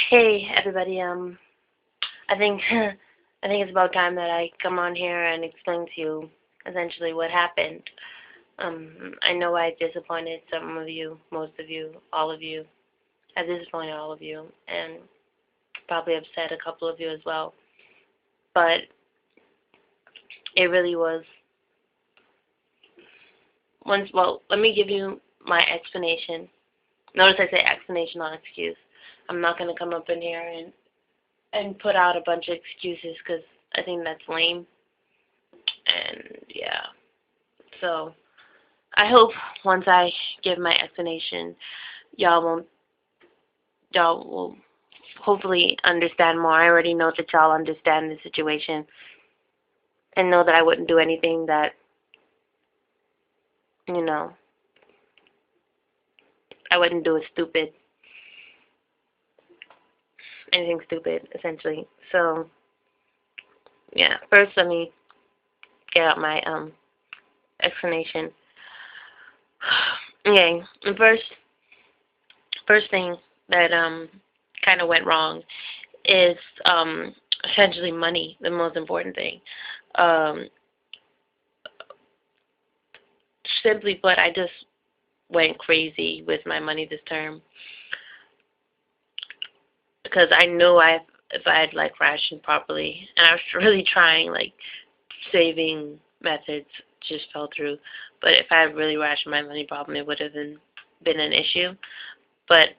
Hey everybody, I think I think it's about time that I come on here and explain to you essentially what happened. I know I disappointed some of you, most of you, all of you. I disappointed all of you and probably upset a couple of you as well. But it really was let me give you my explanation. Notice I say explanation, not excuse. I'm not going to come up in here and put out a bunch of excuses because I think that's lame. And yeah, so I hope once I give my explanation, y'all will hopefully understand more. I already know that y'all understand the situation and know that I wouldn't do anything that, you know, I wouldn't do anything stupid, essentially. So yeah, first let me get out my explanation. Okay, the first thing that kind of went wrong is essentially money, the most important thing. Um, Simply put, I just went crazy with my money this term because I knew if I had like rationed properly, and I was really trying, like saving methods just fell through. But if I had really rationed my money properly, it would have been an issue. But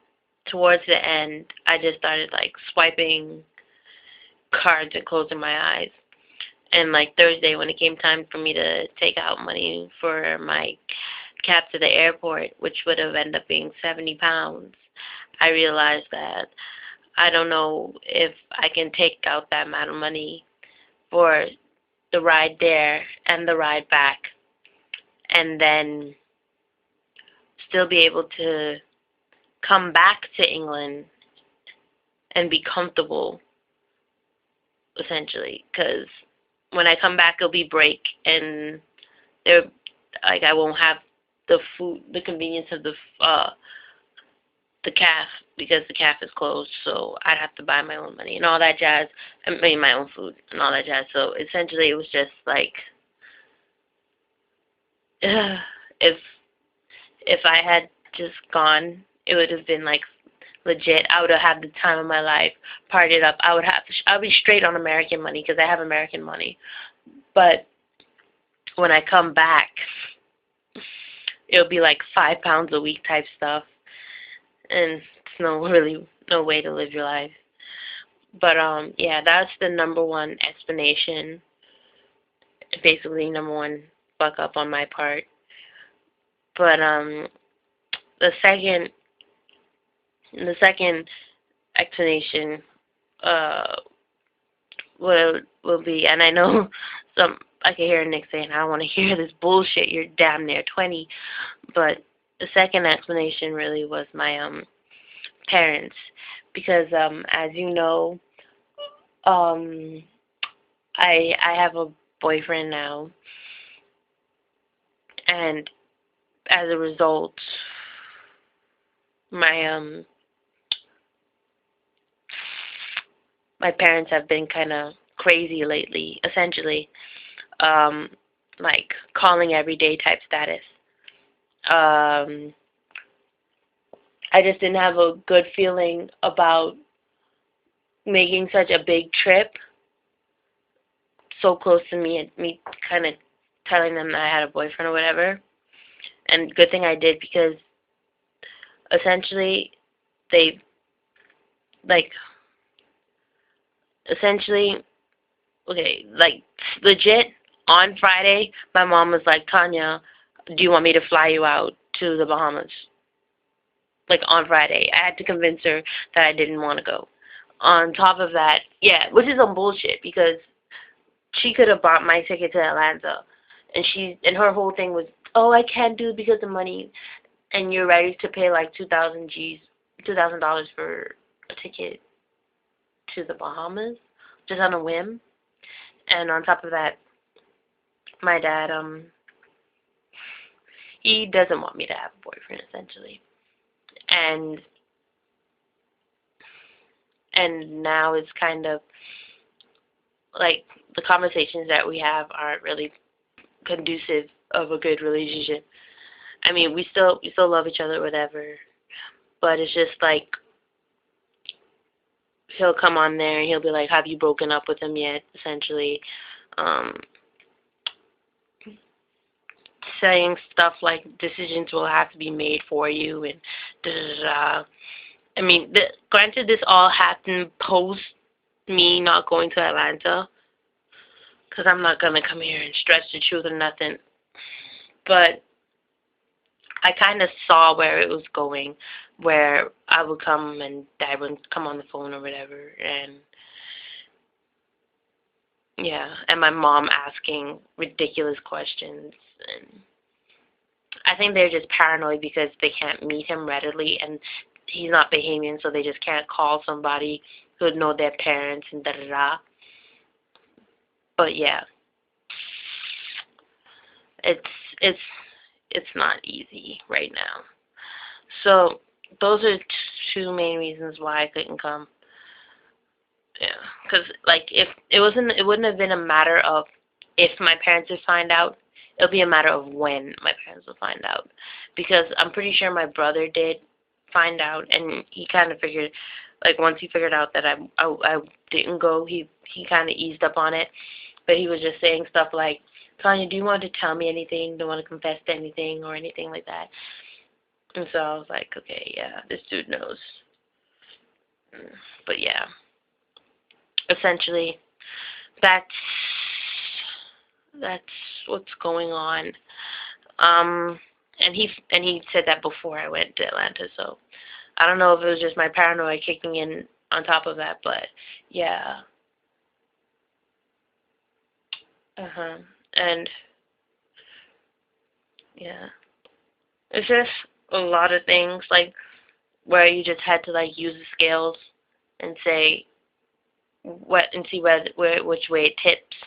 towards the end, I just started like swiping cards and closing my eyes. And like Thursday, when it came time for me to take out money for my cab to the airport, which would have ended up being 70 pounds, I realized that I don't know if I can take out that amount of money for the ride there and the ride back, and then still be able to come back to England and be comfortable, essentially. Because when I come back, it'll be break, and there, like, I won't have the food, the convenience of the calf, because the calf is closed. So I'd have to buy my own money and all that jazz. I mean, my own food and all that jazz. So essentially, it was just like, if I had just gone, it would have been like legit. I would have had the time of my life, partied up. I'll be straight on American money because I have American money. But when I come back, it'll be like 5 pounds a week type stuff, and it's no way to live your life. But yeah, that's the number one explanation. Basically, number one fuck up on my part. But the second explanation will be, and I know I can hear Nick saying, I don't want to hear this bullshit, you're damn near 20. But the second explanation really was my parents, because as you know, I have a boyfriend now, and as a result, my my parents have been kind of crazy lately, essentially, like calling everyday type status. I just didn't have a good feeling about making such a big trip so close to me, and me kind of telling them that I had a boyfriend or whatever. And good thing I did, because essentially they, like, okay, like, legit, on Friday, my mom was like, Tonya, do you want me to fly you out to the Bahamas? Like, on Friday. I had to convince her that I didn't want to go. On top of that, yeah, which is some bullshit, because she could have bought my ticket to Atlanta, and her whole thing was, oh, I can't do it because of money, and you're ready to pay like $2,000 for a ticket to the Bahamas, just on a whim. And on top of that, my dad, he doesn't want me to have a boyfriend, essentially. And and now it's kind of like the conversations that we have aren't really conducive of a good relationship. I mean, we still love each other, whatever, but it's just like he'll come on there and he'll be like, "Have you broken up with him yet?" Essentially, um, saying stuff like decisions will have to be made for you and da da da. I mean, granted, this all happened post me not going to Atlanta, because I'm not gonna come here and stretch the truth or nothing. But I kind of saw where it was going, where I would come and Dad would come on the phone or whatever, and yeah, and my mom asking ridiculous questions, and I think they're just paranoid because they can't meet him readily, and he's not Bahamian, so they just can't call somebody who would know their parents and da da da. But yeah, it's it's it's not easy right now. So those are two main reasons why I couldn't come. Yeah, because like if it wouldn't have been a matter of if my parents would find out. It'll be a matter of when my parents will find out, because I'm pretty sure my brother did find out, and he kind of figured, like once he figured out that I didn't go, he kind of eased up on it, but he was just saying stuff like, "Tonya, do you want to tell me anything? Do you want to confess to anything or anything like that?" And so I was like, okay, yeah, this dude knows. But yeah, essentially, that's that's what's going on. And he said that before I went to Atlanta, so I don't know if it was just my paranoia kicking in on top of that, but yeah. Uh-huh. And yeah. It's just a lot of things like where you just had to like use the scales and say what and see where which way it tips,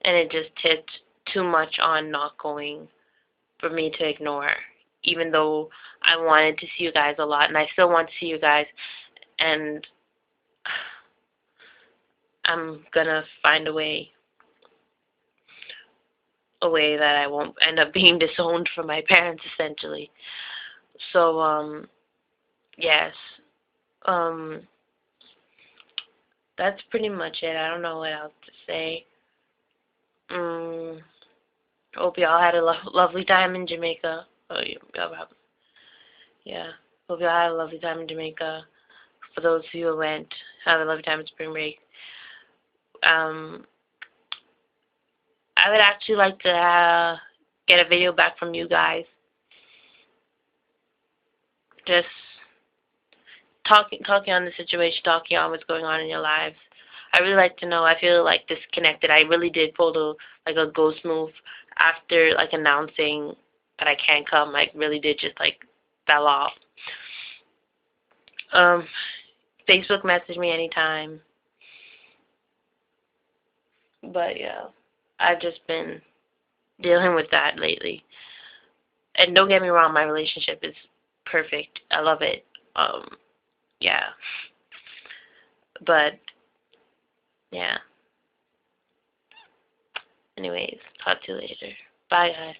and it just tipped too much on not going for me to ignore, even though I wanted to see you guys a lot, and I still want to see you guys, and I'm gonna find a way that I won't end up being disowned from my parents, essentially. So, yes, um, that's pretty much it. I don't know what else to say. Mm, hope y'all had a lovely time in Jamaica. Oh, yeah. Hope y'all had a lovely time in Jamaica. For those of you who went, have a lovely time in spring break. Um, I would actually like to get a video back from you guys. Just talking on the situation, talking on what's going on in your lives. I really like to know. I feel like disconnected. I really did pull a ghost move after like announcing that I can't come. I really did just like fell off. Um, Facebook message me anytime. But yeah, I've just been dealing with that lately. And don't get me wrong, my relationship is perfect. I love it. Yeah. But yeah. Anyways, talk to you later. Bye, guys.